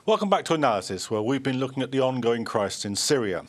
Welcome back to Analysis, where we've been looking at the ongoing crisis in Syria.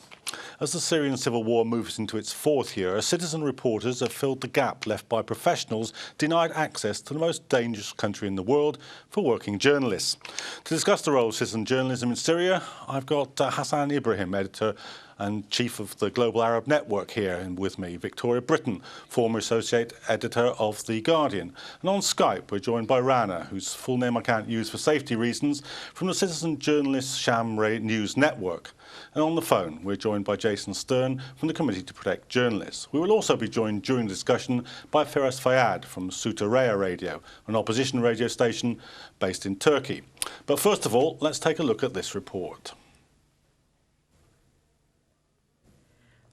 As the Syrian civil war moves into its fourth year, citizen reporters have filled the gap left by professionals denied access to the most dangerous country in the world for working journalists. To discuss the role of citizen journalism in Syria, I've got Hassan Ibrahim, editor and chief of the Global Arab Network here, and with me Victoria Britton, former associate editor of The Guardian. And on Skype we're joined by Rana, whose full name I can't use for safety reasons, from the citizen journalist Sham News Network. And on the phone we're joined by Jason Stern from the Committee to Protect Journalists. We will also be joined during the discussion by Firas Fayyad from Sutaraya Radio, an opposition radio station based in Turkey. But first of all, let's take a look at this report.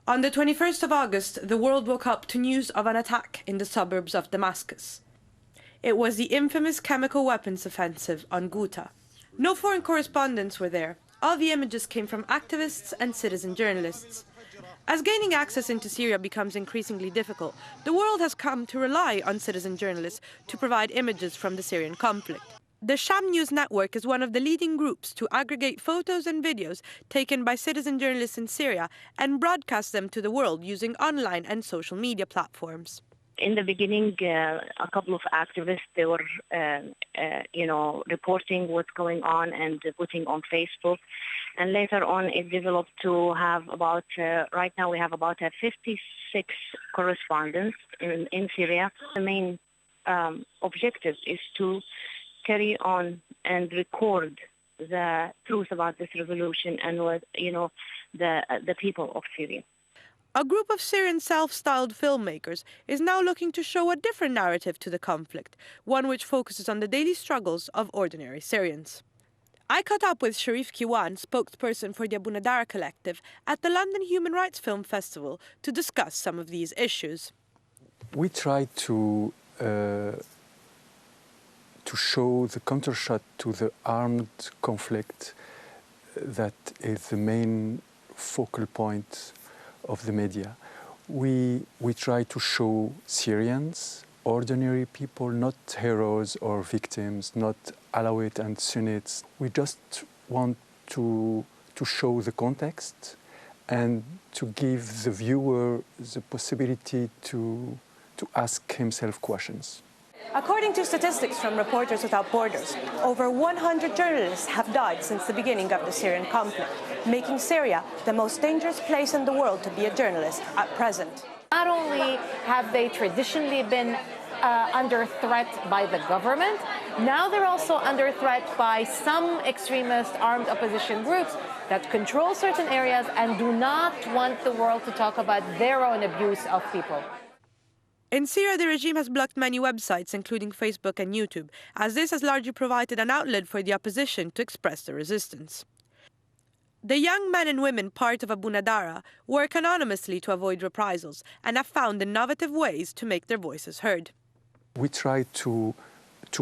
On the 21st of August, the world woke up to news of an attack in the suburbs of Damascus. It was the infamous chemical weapons offensive on Ghouta. No foreign correspondents were there. All the images came from activists and citizen journalists. As gaining access into Syria becomes increasingly difficult, the world has come to rely on citizen journalists to provide images from the Syrian conflict. The Sham News Network is one of the leading groups to aggregate photos and videos taken by citizen journalists in Syria and broadcast them to the world using online and social media platforms. In the beginning, a couple of activists, they were, reporting what's going on and putting on Facebook. And later on, it developed to have about, right now we have about 56 correspondents in Syria. The main objective is to carry on and record the truth about this revolution and what, the people of Syria. A group of Syrian self-styled filmmakers is now looking to show a different narrative to the conflict, one which focuses on the daily struggles of ordinary Syrians. I caught up with Sharif Kiwan, spokesperson for the Abu Nadara Collective, at the London Human Rights Film Festival to discuss some of these issues. We tried to show the countershot to the armed conflict that is the main focal point of the media. We try to show Syrians, ordinary people, not heroes or victims, not Alawite and Sunnites. We just want to show the context and to give the viewer the possibility to ask himself questions. According to statistics from Reporters Without Borders, over 100 journalists have died since the beginning of the Syrian conflict, making Syria the most dangerous place in the world to be a journalist at present. Not only have they traditionally been under threat by the government, now they're also under threat by some extremist armed opposition groups that control certain areas and do not want the world to talk about their own abuse of people. In Syria, the regime has blocked many websites, including Facebook and YouTube, as this has largely provided an outlet for the opposition to express their resistance. The young men and women part of Abu Nadara work anonymously to avoid reprisals and have found innovative ways to make their voices heard. We try to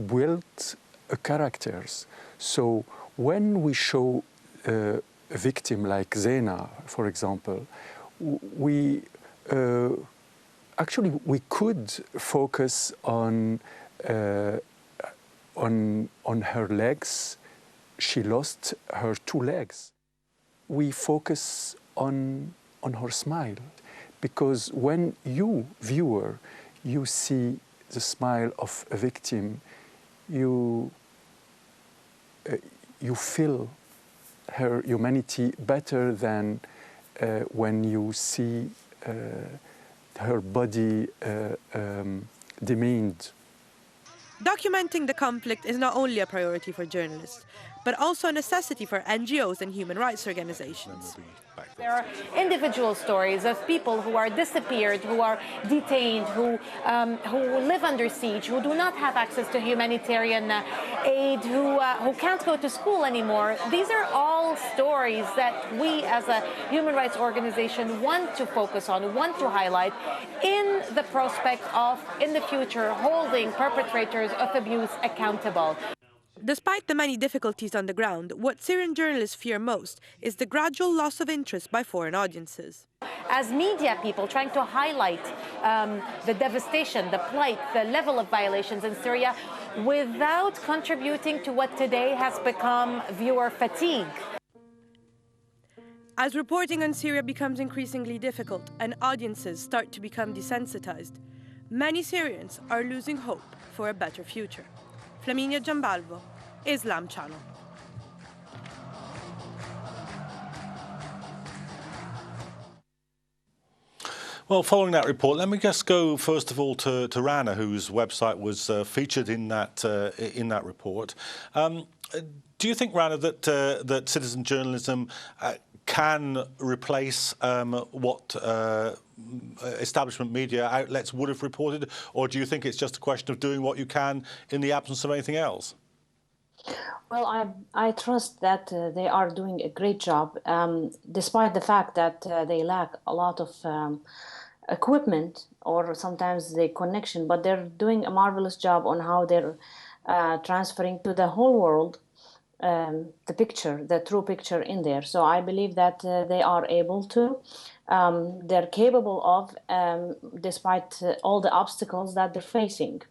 build characters. So when we show a victim like Zena, for example, actually, we could focus on her legs. She lost her two legs. We focus on her smile, because when you, viewer, you see the smile of a victim, you feel her humanity better than when you see her body demeaned. Documenting the conflict is not only a priority for journalists, but also a necessity for NGOs and human rights organizations. There are individual stories of people who are disappeared, who are detained, who live under siege, who do not have access to humanitarian aid, who can't go to school anymore. These are all stories that we as a human rights organization want to focus on, want to highlight in the prospect of, in the future, holding perpetrators of abuse accountable. Despite the many difficulties on the ground, what Syrian journalists fear most is the gradual loss of interest by foreign audiences. As media people trying to highlight the devastation, the plight, the level of violations in Syria without contributing to what today has become viewer fatigue. As reporting on Syria becomes increasingly difficult and audiences start to become desensitized, many Syrians are losing hope for a better future. Flaminia Giambalvo, Islam Channel. Well, following that report, let me just go first of all to Rana, whose website was featured in that report. Do you think, Rana, that citizen journalism can replace what establishment media outlets would have reported, or do you think it's just a question of doing what you can in the absence of anything else? Well, I trust that they are doing a great job, despite the fact that they lack a lot of equipment or sometimes the connection, but they're doing a marvelous job on how they're transferring to the whole world the picture, the true picture in there. So I believe that they are able to, they're capable of, despite all the obstacles that they're facing.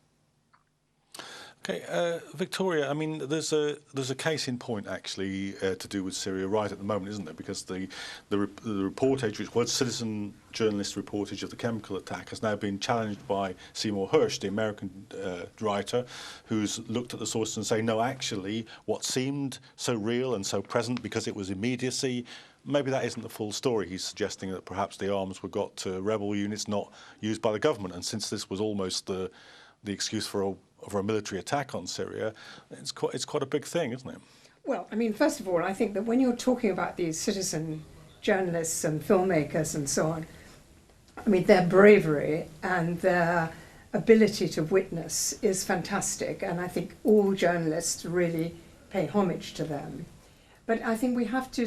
Okay, Victoria, I mean, there's a case in point actually to do with Syria right at the moment, isn't there? Because the reportage, which was citizen journalist reportage of the chemical attack, has now been challenged by Seymour Hersh, the American writer, who's looked at the sources and say, no, actually, what seemed so real and so present because it was immediacy, maybe that isn't the full story. He's suggesting that perhaps the arms were got to rebel units not used by the government, and since this was almost the excuse for a military attack on Syria, it's quite a big thing, isn't it? Well, I mean, first of all, I think that when you're talking about these citizen journalists and filmmakers and so on, I mean, their bravery and their ability to witness is fantastic, and I think all journalists really pay homage to them. But I think we have to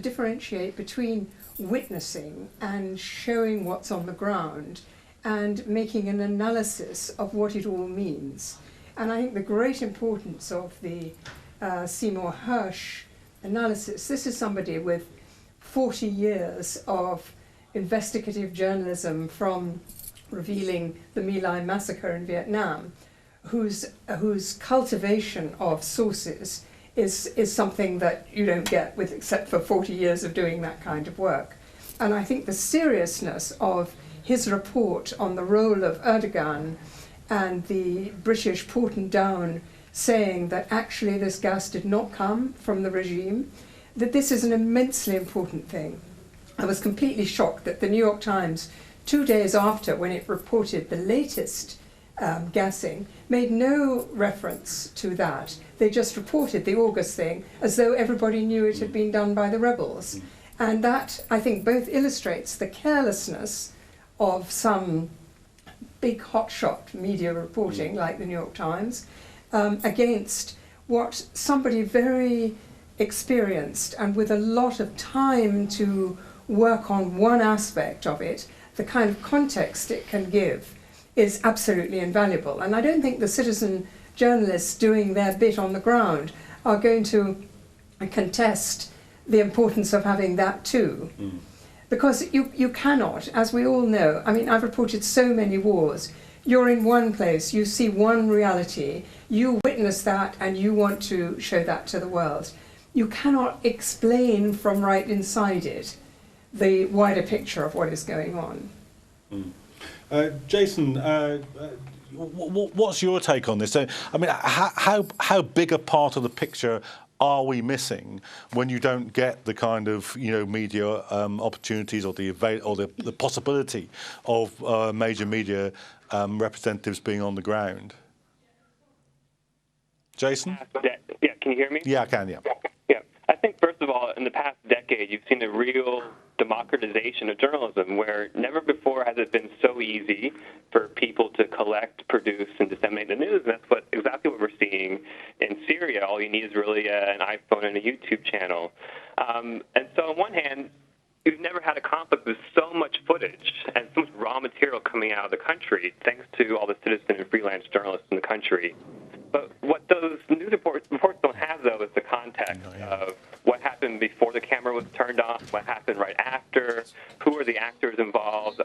differentiate between witnessing and showing what's on the ground and making an analysis of what it all means. And I think the great importance of the Seymour Hersh analysis, this is somebody with 40 years of investigative journalism from revealing the My Lai massacre in Vietnam, whose cultivation of sources is something that you don't get with except for 40 years of doing that kind of work. And I think the seriousness of his report on the role of Erdogan and the British Porton Down saying that actually this gas did not come from the regime, that this is an immensely important thing. I was completely shocked that the New York Times, 2 days after when it reported the latest gassing, made no reference to that. They just reported the August thing as though everybody knew it had been done by the rebels. And that, I think, both illustrates the carelessness of some big hotshot media reporting, like the New York Times, against what somebody very experienced and with a lot of time to work on one aspect of it, the kind of context it can give, is absolutely invaluable. And I don't think the citizen journalists doing their bit on the ground are going to contest the importance of having that too. Because you cannot, as we all know, I mean, I've reported so many wars, you're in one place, you see one reality, you witness that and you want to show that to the world. You cannot explain from right inside it the wider picture of what is going on. Jason, what's your take on this? I mean, how big a part of the picture are we missing when you don't get the kind of media opportunities or the possibility of major media representatives being on the ground? Jason? Yeah, can you hear me? Yeah, I can. Yeah. Yeah, I think first of all, in the past decade, you've seen a real democratization of journalism, where never before has it been so easy for people to collect, produce, and disseminate the news. And that's exactly what we're seeing in Syria. All you need is really an iPhone and a YouTube channel. And so on one hand, we've never had a conflict with so much footage and so much raw material coming out of the country, thanks to all the citizen and freelance journalists in the country. But what those news reports don't have, though, is the context of what happened before the camera was turned on, what happened right after, who are the actors involved,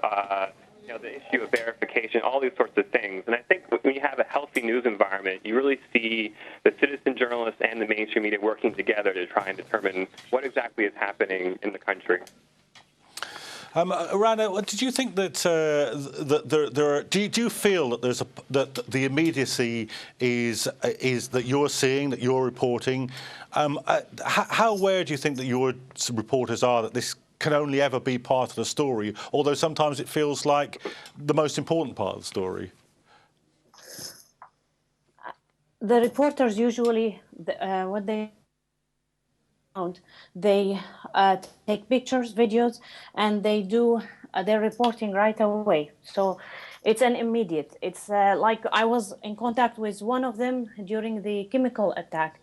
the issue of verification, all these sorts of things. And I think when you have a healthy news environment, you really see the citizen journalists and the mainstream media working together to try and determine what exactly is happening in the country. Rana, did you think that there are? Do you feel that that the immediacy is that you're seeing, that you're reporting? How aware do you think that your reporters are that this can only ever be part of the story? Although sometimes it feels like the most important part of the story. The reporters usually, what they take pictures, videos, and they do their reporting right away. So it's an immediate. It's like I was in contact with one of them during the chemical attack,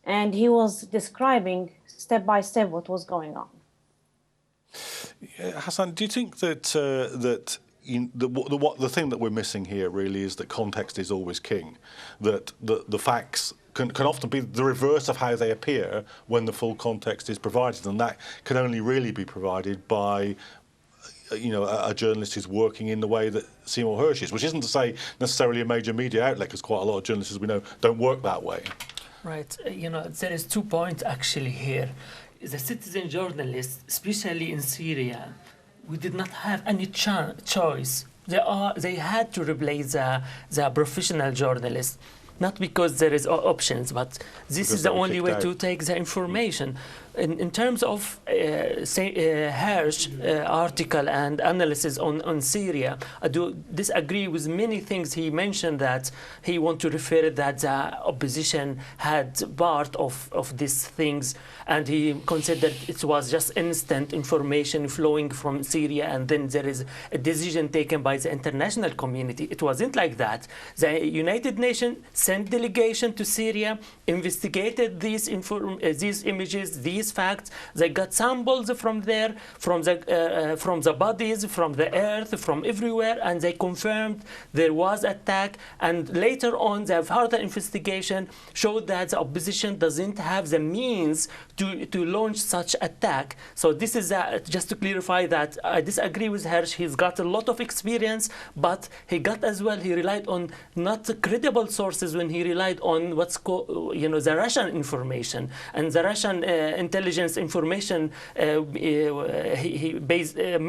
and he was describing step by step what was going on. Hassan, do you think that the thing that we're missing here really is that context is always king? That the facts can often be the reverse of how they appear when the full context is provided, and that can only really be provided by a journalist who's working in the way that Seymour Hersh is, which isn't to say necessarily a major media outlet, because quite a lot of journalists, as we know, don't work that way. Right. There is 2 points actually here. The citizen journalists, especially in Syria, we did not have any choice. They had to replace the professional journalists, not because there is options, but this is the only way to take the information. In terms of Hersh article and analysis on Syria, I do disagree with many things. He mentioned that he want to refer that the opposition had part of these things, and he considered it was just instant information flowing from Syria, and then there is a decision taken by the international community. It wasn't like that. The United Nations sent delegation to Syria, investigated these images, these facts. They got samples from there, from the bodies, from the earth, from everywhere, and they confirmed there was attack. And later on, the further investigation showed that the opposition doesn't have the means to launch such attack. So this is just to clarify that I disagree with Hersh. He's got a lot of experience, but he relied on not credible sources when he relied on what's called, the Russian information and the Russian intelligence information.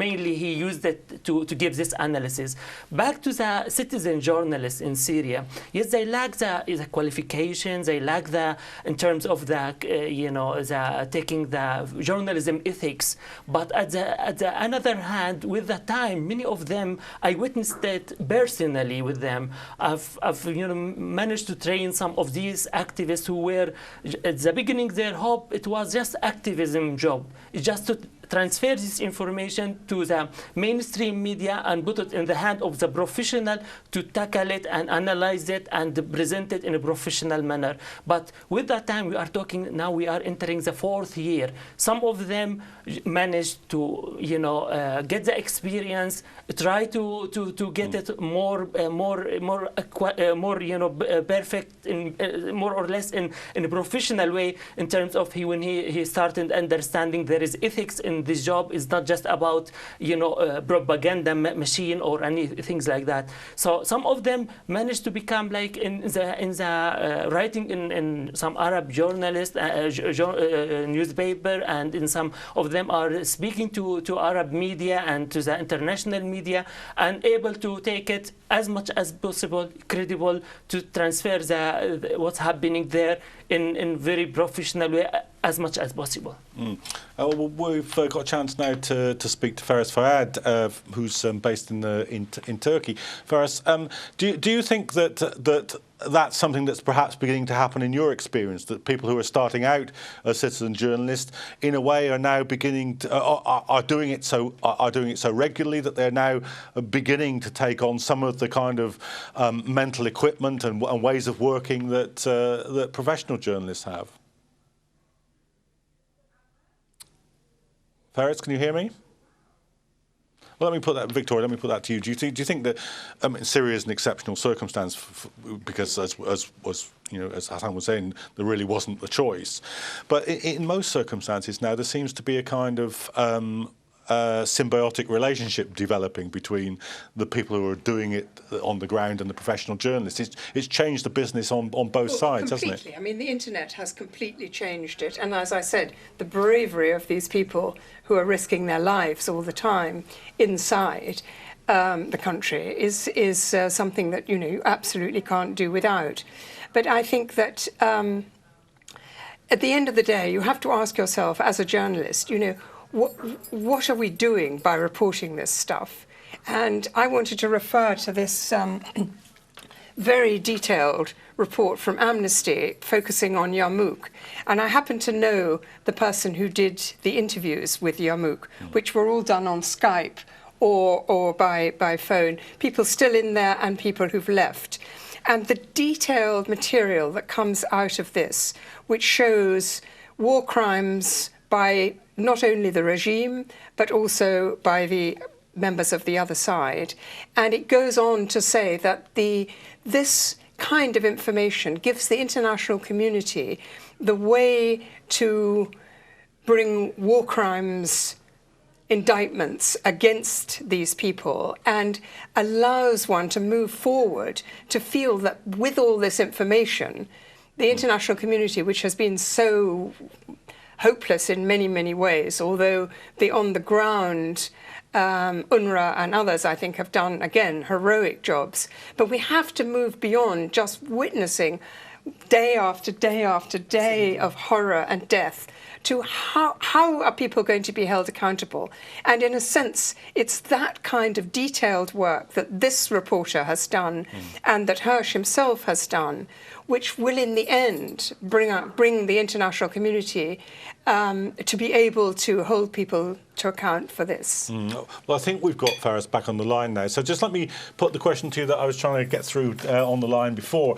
Mainly he used it to give this analysis. Back to the citizen journalists in Syria. Yes, they lack the qualifications. They lack in terms of taking the journalism ethics. But at the another hand, with the time, many of them, I witnessed it personally with them. I've managed to train some of these activists who were at the beginning, their hope it was just activism job. It's just to transfer this information to the mainstream media and put it in the hand of the professional to tackle it and analyze it and present it in a professional manner. But with that time, we are talking now, we are entering the 4th year. Some of them managed to, get the experience, try to get it more perfect, more or less in a professional way, in terms of when he started understanding there is ethics in this job. Is not just about propaganda machine or any things like that. So some of them managed to become like in the writing in some Arab journalist newspaper, and in some of them are speaking to Arab media and to the international media, and able to take it as much as possible, credible, to transfer what's happening there in very professional way as much as possible. Well, we've got a chance now to speak to Faris Fayad, who's based in Turkey. Faris, do you think that's something that's perhaps beginning to happen in your experience, that people who are starting out as citizen journalists, in a way, are now beginning to are doing it so regularly that they're now beginning to take on some of the kind of mental equipment and ways of working that professional journalists have? Faris, can you hear me? Well, let me put that, Victoria. Let me put that to you. Do you think that Syria is an exceptional circumstance because, as Hassan was saying, there really wasn't a choice. But in most circumstances now, there seems to be a kind of symbiotic relationship developing between the people who are doing it on the ground and the professional journalists. It's changed the business on both sides, hasn't it? I mean, the internet has completely changed it. And as I said, the bravery of these people who are risking their lives all the time inside the country is something that, you absolutely can't do without. But I think that at the end of the day, you have to ask yourself as a journalist, what are we doing by reporting this stuff? And I wanted to refer to this very detailed report from Amnesty focusing on Yarmouk. And I happen to know the person who did the interviews with Yarmouk, which were all done on Skype or by phone, people still in there and people who've left. And the detailed material that comes out of this, which shows war crimes by not only the regime, but also by the members of the other side. And it goes on to say that this kind of information gives the international community the way to bring war crimes indictments against these people and allows one to move forward to feel that with all this information, the international community, which has been so hopeless in many, many ways, although the on-the-ground UNRWA and others, I think, have done, again, heroic jobs. But we have to move beyond just witnessing day after day after day of horror and death to how are people going to be held accountable? And in a sense, it's that kind of detailed work that this reporter has done and that Hersh himself has done, which will in the end bring the international community to be able to hold people to account for this. Well, I think we've got Faris back on the line now. So just let me put the question to you that I was trying to get through on the line before.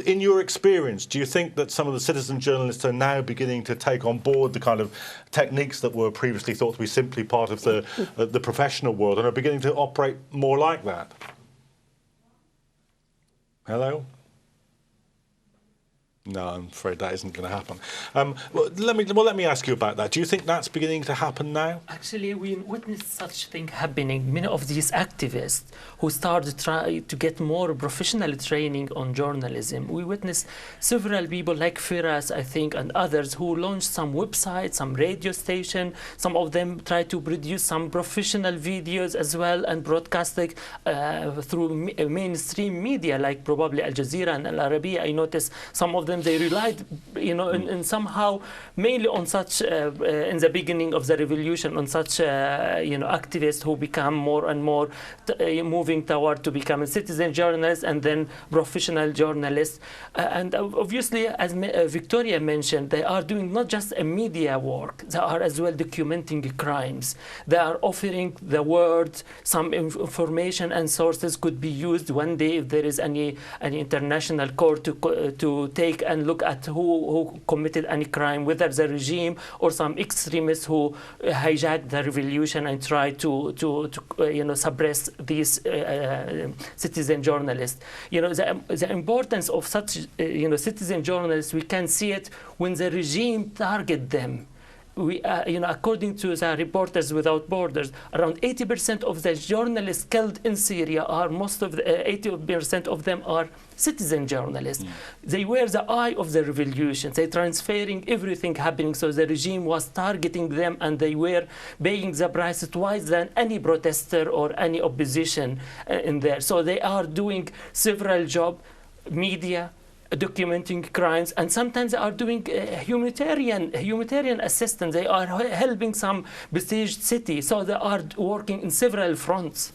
In your experience, do you think that some of the citizen journalists are now beginning to take on board the kind of techniques that were previously thought to be simply part of the professional world and are beginning to operate more like that? Hello? No, I'm afraid that isn't going to happen. Let me ask you about that. Do you think that's beginning to happen now? Actually, we witnessed such thing happening. Many of these activists who started try to get more professional training on journalism. We witnessed several people like Firas, I think, and others who launched some websites, some radio station. Some of them tried to produce some professional videos as well and broadcasting through mainstream media like probably Al Jazeera and Al Arabiya. I noticed some of them they relied, and somehow mainly on such in the beginning of the revolution on such activists who become more and more moving toward to become a citizen journalist and then professional journalists. And obviously, as Victoria mentioned, they are doing not just a media work, they are as well documenting crimes. They are offering the world some information and sources could be used one day if there is any international court to take and look at who committed any crime, whether the regime or some extremists who hijacked the revolution and tried to suppress these citizen journalists. The importance of such citizen journalists, we can see it when the regime target them. We, according to the Reporters Without Borders, around 80% of the journalists killed in Syria are 80% of them are citizen journalists. They were the eye of the revolution. They transferring everything happening. So the regime was targeting them, and they were paying the price twice than any protester or any opposition in there. So they are doing several jobs, media, documenting crimes, and sometimes they are doing humanitarian assistance. They are helping some besieged city, so they are working in several fronts.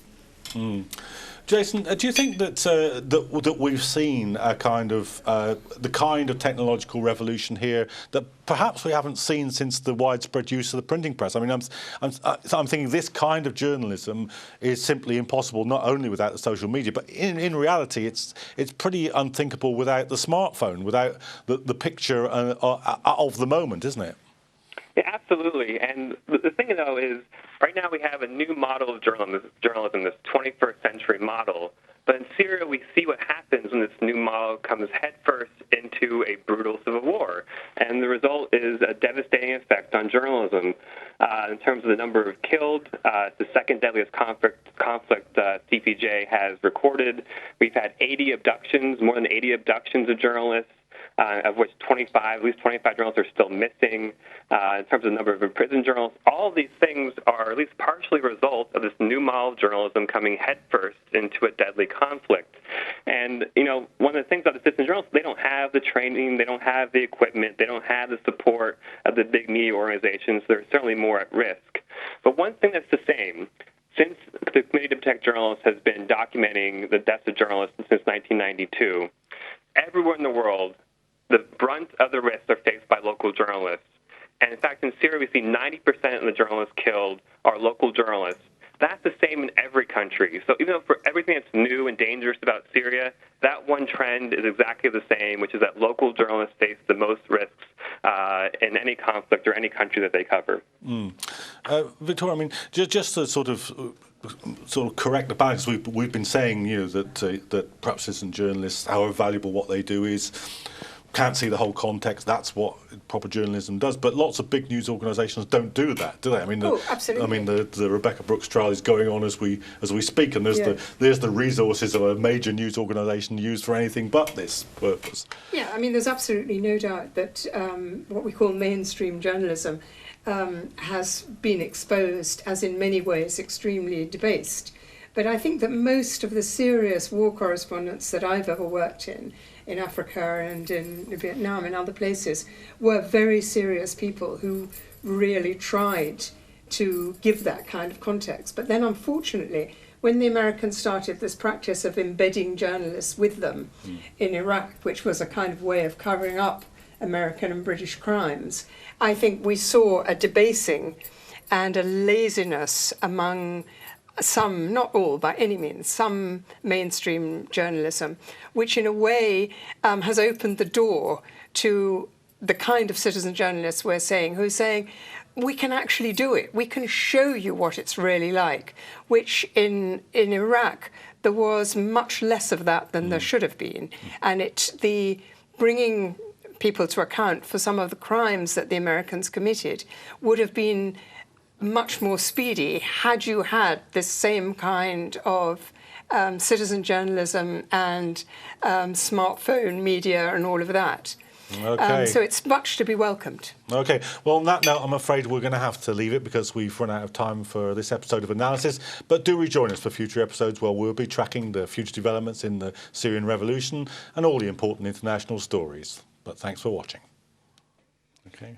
Jason, do you think that we've seen a kind of the kind of technological revolution here that perhaps we haven't seen since the widespread use of the printing press? I mean, I'm thinking this kind of journalism is simply impossible, not only without the social media, but in reality, it's pretty unthinkable without the smartphone, without the picture of the moment, isn't it? Yeah, absolutely. And the thing, though, is right now we have a new model of journalism, this 21st century model. But in Syria, we see what happens when this new model comes headfirst into a brutal civil war. And the result is a devastating effect on journalism in terms of the number of killed. It's the second deadliest conflict CPJ has recorded. We've had 80 abductions, more than 80 abductions of journalists. Of which at least 25 journalists are still missing. In terms of the number of imprisoned journalists, all of these things are at least partially a result of this new model of journalism coming headfirst into a deadly conflict. And, one of the things about the citizen journalists, they don't have the training, they don't have the equipment, they don't have the support of the big media organizations. They're certainly more at risk. But one thing that's the same, since the Committee to Protect Journalists has been documenting the deaths of journalists since 1992, everywhere in the world, the brunt of the risks are faced by local journalists. And in fact, in Syria, we see 90% of the journalists killed are local journalists. That's the same in every country. So even though for everything that's new and dangerous about Syria, that one trend is exactly the same, which is that local journalists face the most risks in any conflict or any country that they cover. Victoria, just to sort of correct the balance, we've been saying, that perhaps citizen journalists, however valuable what they do is, can't see the whole context. That's what proper journalism does. But lots of big news organisations don't do that, do they? Absolutely. The Rebecca Brooks trial is going on as we speak, and there's the resources of a major news organisation used for anything but this purpose. Yeah, there's absolutely no doubt that what we call mainstream journalism has been exposed as in many ways extremely debased. But I think that most of the serious war correspondents that I've ever worked in Africa and in Vietnam and other places, were very serious people who really tried to give that kind of context. But then, unfortunately, when the Americans started this practice of embedding journalists with them in Iraq, which was a kind of way of covering up American and British crimes, I think we saw a debasing and a laziness among some, not all by any means, some mainstream journalism, which in a way has opened the door to the kind of citizen journalists who's saying, we can actually do it. We can show you what it's really like, which in Iraq, there was much less of that than there should have been. And the bringing people to account for some of the crimes that the Americans committed would have been much more speedy had you had this same kind of citizen journalism and smartphone media and all of that. Okay. So it's much to be welcomed. Okay. Well, on that note, I'm afraid we're going to have to leave it because we've run out of time for this episode of Analysis. But do rejoin us for future episodes where we'll be tracking the future developments in the Syrian revolution and all the important international stories. But thanks for watching. Okay.